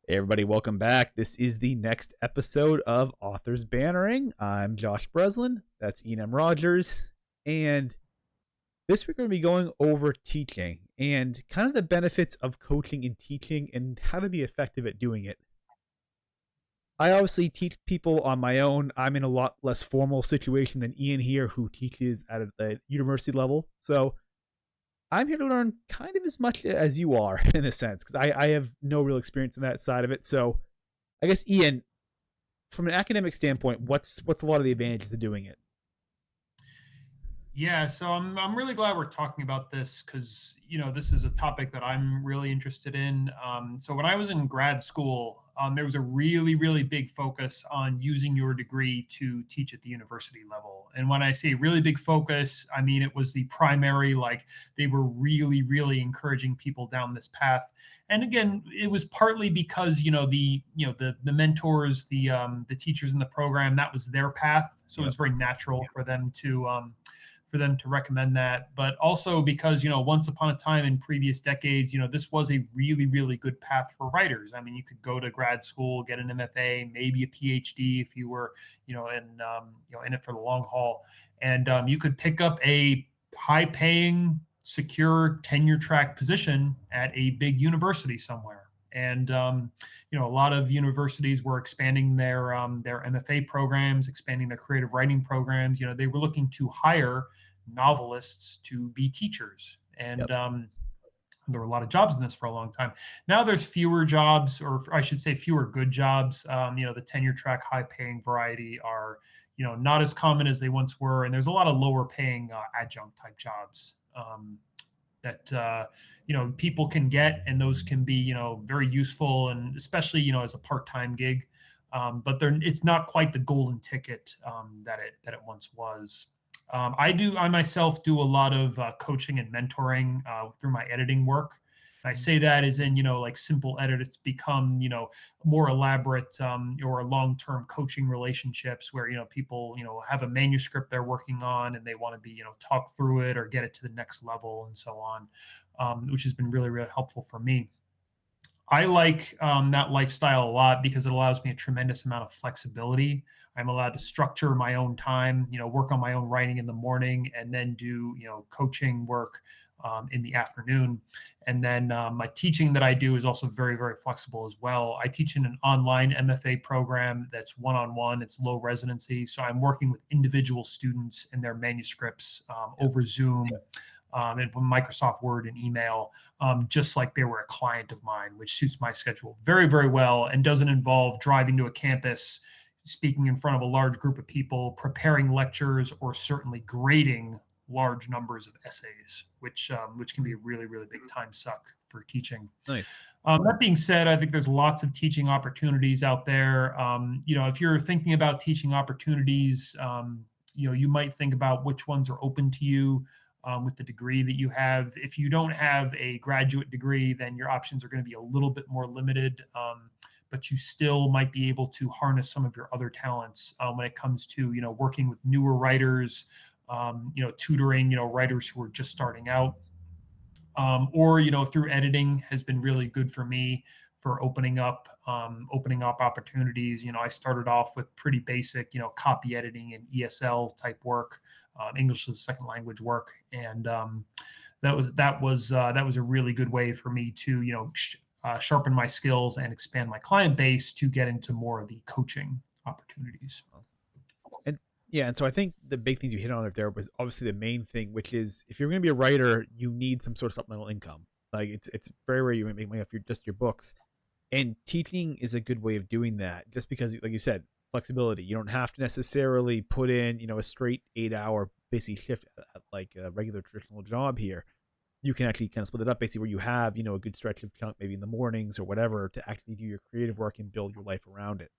Hey everybody, welcome back. This is the next episode of Authors Bantering. I'm Josh Breslin. That's Ian M. Rogers. And this week we're going to be going over teaching and kind of the benefits of coaching and teaching and how to be effective at doing it. I obviously teach people on my own. I'm in a lot less formal situation than Ian here, who teaches at a university level. So I'm here to learn kind of as much as you are in a sense, because I have no real experience in that side of it. So I guess, Ian, from an academic standpoint, what's a lot of the advantages of doing it? Yeah, so I'm really glad we're talking about this because this is a topic that I'm really interested in. So when I was in grad school, there was a really big focus on using your degree to teach at the university level. And when I say really big focus, I mean it was the primary. Like they were really encouraging people down this path. And again, it was partly because the mentors, the teachers in the program, that was their path. So Yep. it's very natural for them to recommend that, but also because once upon a time in previous decades, this was a really good path for writers. I mean, you could go to grad school, get an MFA, maybe a PhD if you were in it for the long haul, and you could pick up a high-paying, secure tenure track position at a big university somewhere. And a lot of universities were expanding their MFA programs, expanding their creative writing programs. They were looking to hire novelists to be teachers. And Yep. there were a lot of jobs in this for a long time. Now there's fewer jobs, or I should say fewer good jobs. The tenure track, high paying variety are, not as common as they once were. And there's a lot of lower paying adjunct type jobs that people can get, and those can be very useful, and especially as a part-time gig. But it's not quite the golden ticket that it once was. I myself do a lot of coaching and mentoring through my editing work. And I say that as in, like simple edits become, more elaborate or long-term coaching relationships where, people, have a manuscript they're working on and they want to be, talk through it or get it to the next level and so on, which has been really helpful for me. I like that lifestyle a lot because it allows me a tremendous amount of flexibility. I'm allowed to structure my own time, work on my own writing in the morning, and then do, coaching work in the afternoon. And then my teaching that I do is also very flexible as well. I teach in an online MFA program that's one-on-one. It's low residency, so I'm working with individual students and their manuscripts Yep. over Zoom and Microsoft Word and email, just like they were a client of mine, which suits my schedule very well and doesn't involve driving to a campus, speaking in front of a large group of people, preparing lectures, or certainly grading large numbers of essays, which can be a really big time suck for teaching. Nice. That being said, I think there's lots of teaching opportunities out there. If you're thinking about teaching opportunities, you might think about which ones are open to you with the degree that you have. If you don't have a graduate degree, then your options are going to be a little bit more limited. But you still might be able to harness some of your other talents when it comes to working with newer writers, tutoring writers who are just starting out, or through editing has been really good for me for opening up opportunities. I started off with pretty basic copy editing and ESL type work, English as a second language work, and that was a really good way for me to sharpen my skills and expand my client base to get into more of the coaching opportunities. Awesome. And yeah, and so I think the big things you hit on there was obviously the main thing, which is if you're going to be a writer, you need some sort of supplemental income. Like it's very rare you make money off just your books, and teaching is a good way of doing that. Just because, like you said, flexibility. You don't have to necessarily put in a straight 8 hour busy shift at like a regular traditional job here. You can actually kind of split it up basically where you have a good stretch of chunk maybe in the mornings or whatever to actually do your creative work and build your life around it.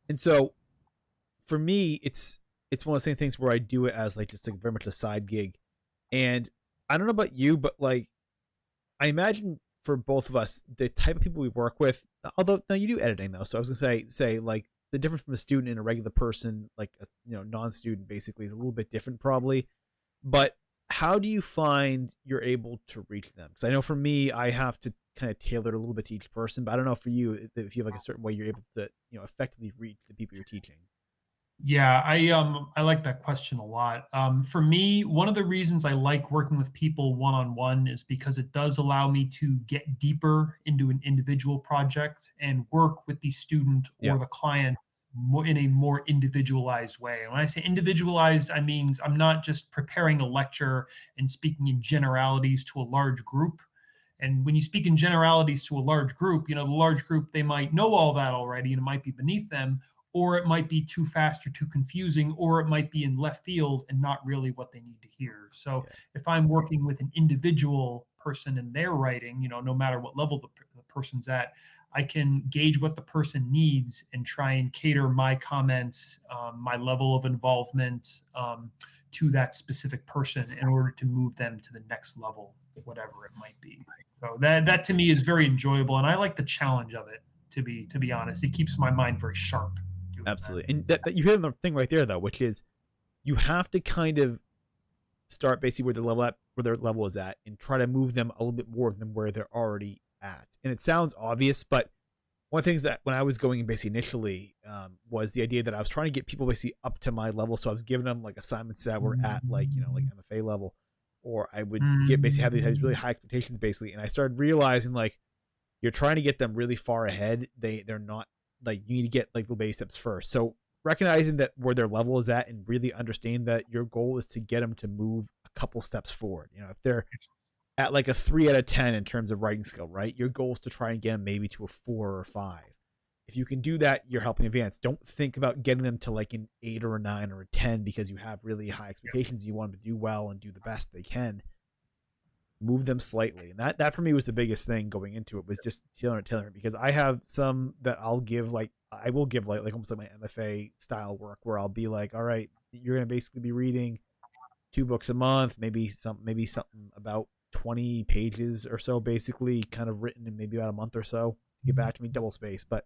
And so for me, it's one of the same things where I do it as like just like very much a side gig. And I don't know about you, but like I imagine for both of us, the type of people we work with, although no, you do editing though. So I was gonna say like the difference from a student and a regular person, like a non-student basically is a little bit different probably. But how do you find you're able to reach them? Because I know for me, I have to kind of tailor it a little bit to each person, but I don't know for you if you have like a certain way you're able to, effectively reach the people you're teaching. Yeah, I like that question a lot. For me, one of the reasons I like working with people one on one is because it does allow me to get deeper into an individual project and work with the student Yeah. or the client in a more individualized way. And when I say individualized, I mean I'm not just preparing a lecture and speaking in generalities to a large group. And when you speak in generalities to a large group, the large group, they might know all that already and it might be beneath them, or it might be too fast or too confusing, or it might be in left field and not really what they need to hear. So Yeah. if I'm working with an individual person in their writing, no matter what level the person's at, I can gauge what the person needs and try and cater my comments, my level of involvement, to that specific person in order to move them to the next level, whatever it might be. So that to me is very enjoyable, and I like the challenge of it. To be honest, it keeps my mind very sharp doing that. Absolutely. And that you hit on the thing right there though, which is you have to kind of start basically where their level is at and try to move them a little bit more than where they're already at. And it sounds obvious, but one of the things that when I was going in basically initially was the idea that I was trying to get people basically up to my level. So I was giving them like assignments that were at like MFA level, or I would get basically have these really high expectations basically. And I started realizing like you're trying to get them really far ahead. They're not, like, you need to get like the baby steps first. So recognizing that where their level is at and really understanding that your goal is to get them to move a couple steps forward. If they're at like a 3 out of 10 in terms of writing skill, right? Your goal is to try and get them maybe to a 4 or 5. If you can do that, you're helping advance. Don't think about getting them to like an 8 or a 9 or a 10 because you have really high expectations. You want them to do well and do the best they can. Move them slightly, and that for me was the biggest thing going into it, was just tailoring, because I have some that I will give like almost like my MFA style work, where I'll be like, all right, you're gonna basically be reading 2 books a month, maybe something about 20 pages or so, basically kind of written in maybe about a month or so to get back to me, double space. But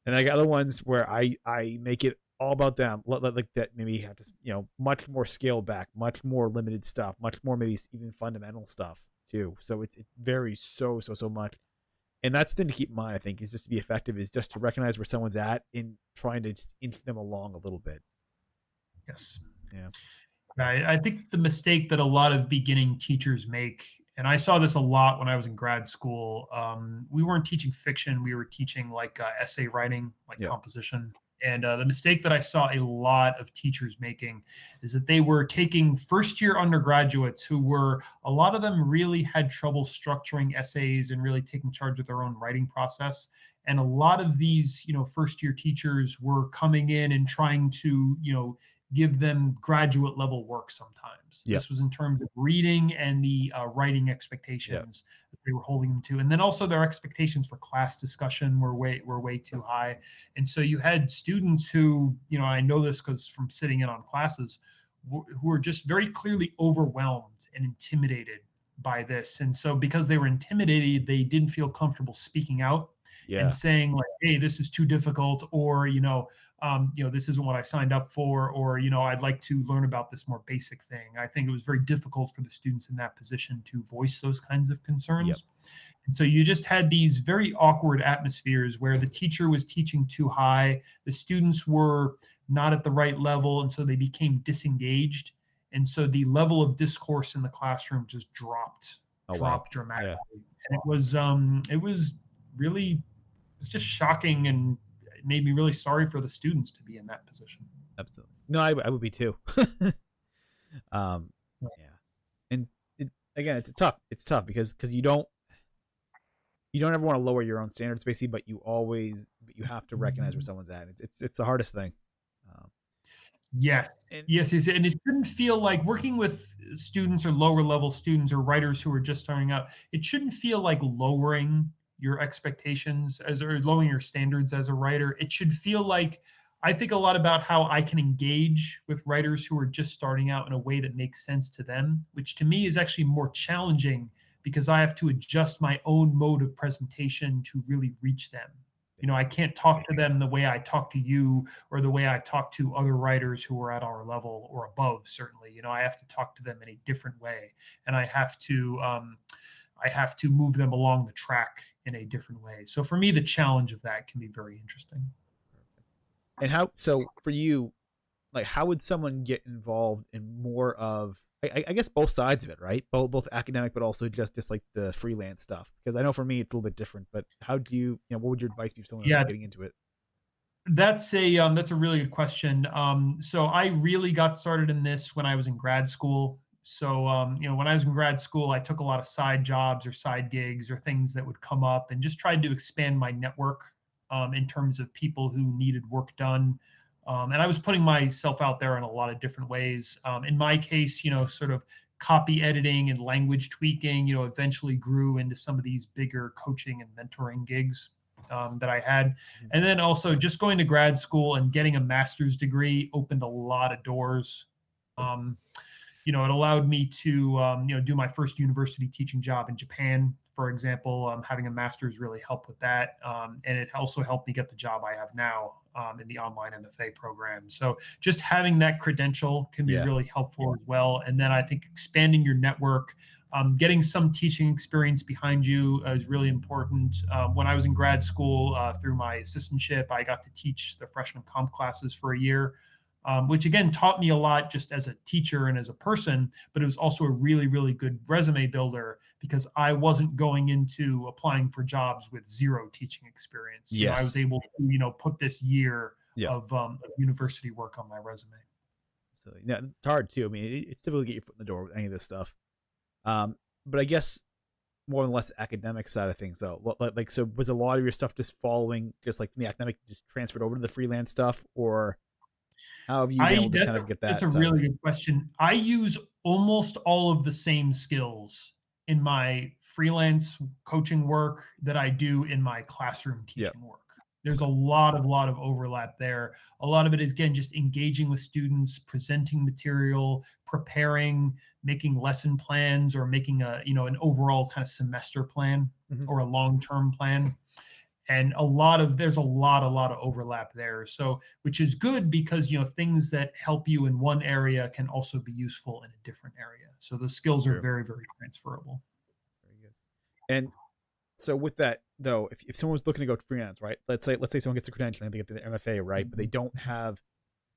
and I got other ones where I make it all about them, like that. Maybe have to, much more scaled back, much more limited stuff, much more maybe even fundamental stuff too. So it varies so much, and that's the thing to keep in mind. I think is just to be effective is just to recognize where someone's at and trying to just inch them along a little bit. Yes. Yeah. I think the mistake that a lot of beginning teachers make, and I saw this a lot when I was in grad school, we weren't teaching fiction, we were teaching like essay writing, like Yep. composition. And the mistake that I saw a lot of teachers making is that they were taking first year undergraduates who were, a lot of them really had trouble structuring essays and really taking charge of their own writing process. And a lot of these, first year teachers were coming in and trying to, give them graduate level work sometimes. Yep. This was in terms of reading and the writing Yep. expectations that they were holding them to. And then also their expectations for class discussion were way too high. And so you had students who, I know this because from sitting in on classes, who were just very clearly overwhelmed and intimidated by this. And so because they were intimidated, they didn't feel comfortable speaking out and Yeah. saying like, hey, this is too difficult, or this isn't what I signed up for, or I'd like to learn about this more basic thing. I think it was very difficult for the students in that position to voice those kinds of Yep. concerns. And so you just had these very awkward atmospheres where the teacher was teaching too high, the students were not at the right level, and so they became disengaged. And so the level of discourse in the classroom just dropped, Oh wow. dropped Yeah. dramatically. And it was really, it's just shocking, and it made me really sorry for the students to be in that position. Absolutely. No, I would be too. um. Yeah. And again, it's tough because you don't ever want to lower your own standards basically, but you have to recognize where someone's at. It's the hardest thing. Um, Yes, and yes, yes, and it shouldn't feel like working with students or lower level students or writers who are just starting out. It shouldn't feel like lowering your expectations as or lowering your standards as a writer. It should feel like, I think a lot about how I can engage with writers who are just starting out in a way that makes sense to them, which to me is actually more challenging because I have to adjust my own mode of presentation to really reach them. I can't talk to them the way I talk to you or the way I talk to other writers who are at our level or above. Certainly, I have to talk to them in a different way, and I have to move them along the track in a different way. So for me, the challenge of that can be very interesting. And how, so for you, like how would someone get involved in more of, I guess both sides of it, right? Both academic, but also just like the freelance stuff. Because I know for me it's a little bit different. But how do what would your advice be for someone else Yeah, getting into it? that's a really good question. So I really got started in this when I was in grad school. So when I was in grad school, I took a lot of side jobs or side gigs or things that would come up, and just tried to expand my network in terms of people who needed work done. And I was putting myself out there in a lot of different ways. In my case, sort of copy editing and language tweaking, eventually grew into some of these bigger coaching and mentoring gigs that I had. Mhm. And then also just going to grad school and getting a master's degree opened a lot of doors. Um, it allowed me to, do my first university teaching job in Japan, for example. Having a master's really helped with that. And it also helped me get the job I have now in the online MFA program. So just having that credential can be Yeah. really helpful as well. And then I think expanding your network, getting some teaching experience behind you is really important. When I was in grad school, through my assistantship, I got to teach the freshman comp classes for a year, which again taught me a lot just as a teacher and as a person, but it was also a really, really good resume builder because I wasn't going into applying for jobs with zero teaching experience. I was Yes. able to, put this year Yeah. of university work on my resume. So yeah, it's hard too. I mean, it's difficult to get your foot in the door with any of this stuff. Um, but I guess more than less academic side of things though. Like, so was a lot of your stuff just following, just like from the academic, just transferred over to the freelance stuff, or how have you been I able to that's kind a, of get that's that a side of really it? good question. I use almost all of the same skills in my freelance coaching work that I do in my classroom Yeah. teaching work. There's a Okay. lot of overlap there. A lot of it is again just engaging with students, presenting material, preparing, making lesson plans, or making an overall kind of semester plan Hmm. or a long-term plan. And there's a lot of overlap there, so which is good because things that help you in one area can also be useful in a different area, so the skills are True. very, very transferable. Very good. And so with that though, if someone's looking to go freelance, right? Let's say someone gets a credential and they get the MFA, right? But they don't have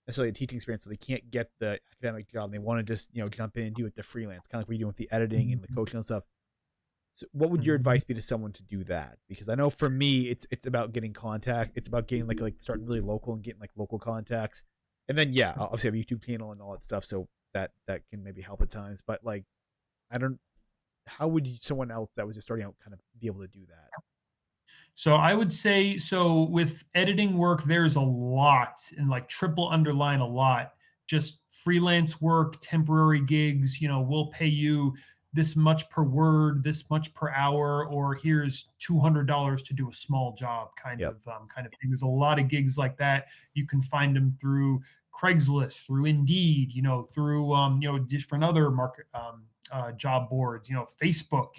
necessarily a teaching experience, so they can't get the academic job. And they want to just jump in and do it the freelance, kind of like what you're doing with the editing and the Mhm. coaching and stuff. So what would your Mhm. advice be to someone to do that? Because I know for me, it's about getting contact. It's about getting like starting really local and getting like local contacts. And then yeah, obviously I have a YouTube channel and all that stuff, so that can maybe help at times. But like, I don't. How would someone else that was just starting out kind of be able to do that? So I would say, so with editing work, there's a lot, and like triple underline a lot, just freelance work, temporary gigs, we'll pay you this much per word, this much per hour, or here's $200 to do a small job Yep. kind of thing. There's a lot of gigs like that. You can find them through Craigslist, through Indeed, through different other market job boards, Facebook,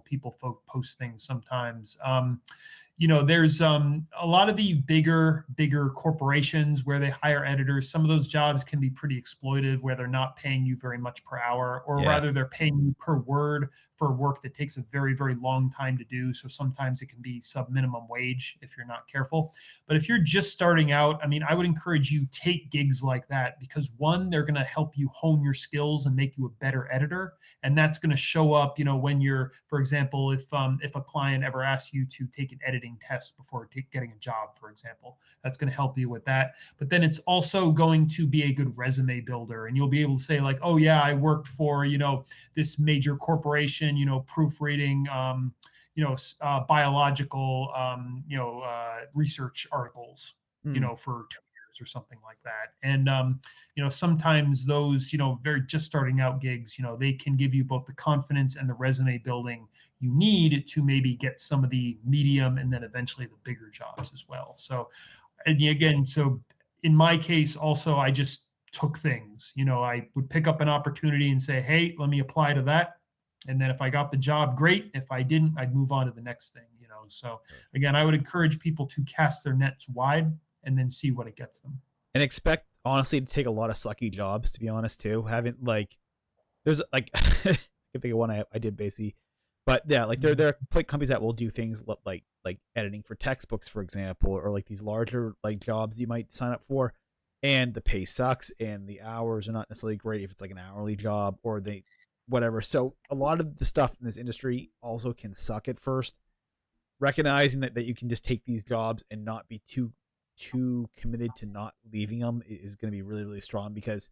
people post things sometimes. There's a lot of the bigger corporations where they hire editors. Some of those jobs can be pretty exploitive, where they're not paying you very much per hour, or Yeah. rather they're paying you per word for work that takes a very, very long time to do. So sometimes it can be sub minimum wage if you're not careful. But if you're just starting out, I mean, I would encourage you take gigs like that, because one, they're going to help you hone your skills and make you a better editor, and that's going to show up, when you're, for example, if a client ever asks you to take an editing test before getting a job, for example, that's going to help you with that. But then it's also going to be a good resume builder, and you'll be able to say like, oh yeah, I worked for this major corporation, proofreading biological research articles, Mm. for 2 years or something like that. And sometimes those very just starting out gigs, they can give you both the confidence and the resume building you need to maybe get some of the medium and then eventually the bigger jobs as well. So, and again, so in my case also, I just took things, I would pick up an opportunity and say, hey, let me apply to that. And then if I got the job, great. If I didn't, I'd move on to the next thing. So again, I would encourage people to cast their nets wide and then see what it gets them. And expect honestly to take a lot of sucky jobs, to be honest too. Haven't like there's like I can think of one I did basically, but yeah, like there are like companies that will do things like editing for textbooks, for example, or like these larger like jobs you might sign up for, and the pay sucks and the hours are not necessarily great if it's like an hourly job or they whatever. So a lot of the stuff in this industry also can suck at first. Recognizing that you can just take these jobs and not be too committed to not leaving them is going to be really really strong, because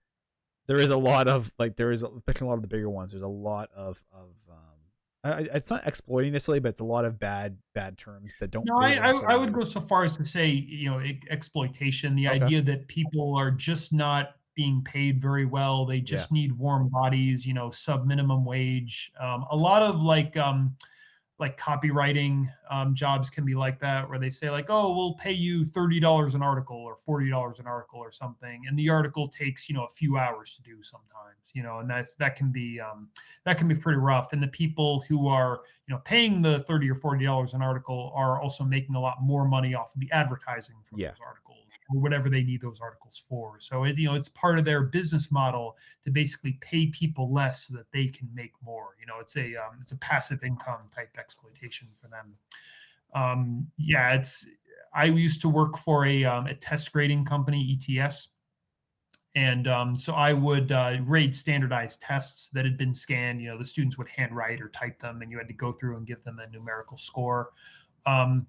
there is a lot of like there is especially a lot of the bigger ones. There's a lot of it's not exploiting necessarily, but it's a lot of bad terms that don't No, favor I necessarily would you. go so far as to say, exploitation, the Okay. idea that people are just not being paid very well. They Yeah. just need warm bodies, sub minimum wage. A lot of like copywriting jobs can be like that, where they say like, oh, we'll pay you $30 an article or $40 an article or something, and the article takes a few hours to do sometimes, and that can be pretty rough. And the people who are paying the $30 or $40 an article are also making a lot more money off of the advertising for Yeah. those articles or whatever they need those articles for. So it's part of their business model to basically pay people less so that they can make more. It's a passive income type exploitation for them. Yeah, I used to work for a test grading company, ETS. And so I would grade standardized tests that had been scanned. The students would handwrite or type them, and you had to go through and give them a numerical score. Um,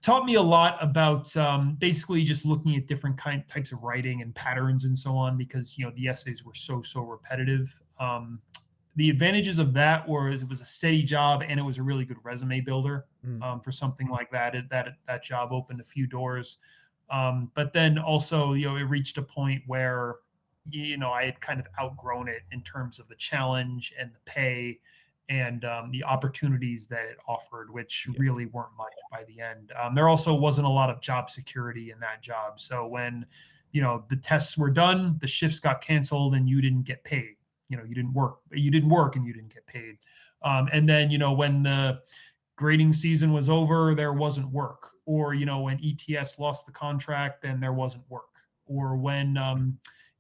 Taught me a lot about basically just looking at different types of writing and patterns and so on, because the essays were so repetitive. The advantages of that was it was a steady job and it was a really good resume builder Mm. for something like that. That job opened a few doors, but then also it reached a point where I had kind of outgrown it in terms of the challenge and the pay and the opportunities that it offered, which Yeah. really weren't much by the end. There also wasn't a lot of job security in that job. So when, the tests were done, the shifts got canceled and you didn't get paid. You didn't work and you didn't get paid. And then, when the grading season was over, there wasn't work. Or, when ETS lost the contract, then there wasn't work. Or when,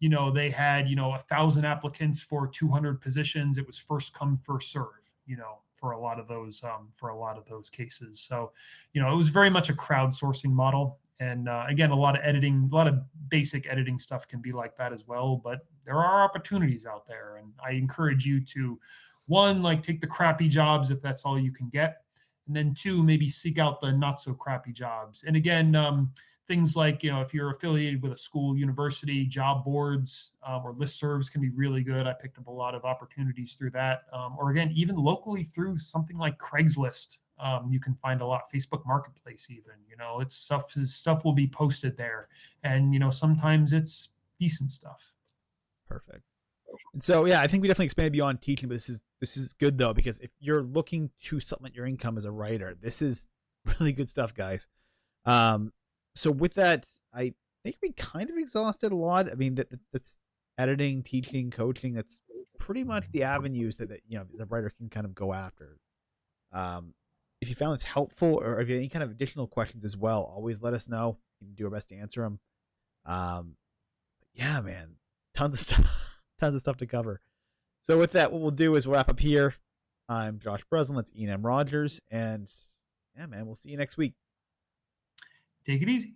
they had, 1,000 applicants for 200 positions, it was first come, first serve, for a lot of those cases. So, it was very much a crowdsourcing model. And again, a lot of basic editing stuff can be like that as well. But there are opportunities out there, and I encourage you to, one, like take the crappy jobs if that's all you can get, and then two, maybe seek out the not so crappy jobs. And again, things like if you're affiliated with a school, university, job boards or listservs can be really good. I picked up a lot of opportunities through that, or again, even locally through something like Craigslist. You can find a lot. Facebook Marketplace, even it's stuff will be posted there, and sometimes it's decent stuff. Perfect. And so yeah, I think we definitely expanded beyond teaching, but this is good though, because if you're looking to supplement your income as a writer, this is really good stuff, guys. Um, so with that, I think we kind of exhausted a lot. I mean, that's editing, teaching, coaching. That's pretty much the avenues that the writer can kind of go after. Um, if you found this helpful, or if you have any kind of additional questions as well, always let us know. We can do our best to answer them. Um, yeah, man, tons of stuff, tons of stuff to cover. So with that, what we'll do is we'll wrap up here. I'm Josh Breslin. That's Ian M. Rogers, and yeah, man, we'll see you next week. Take it easy.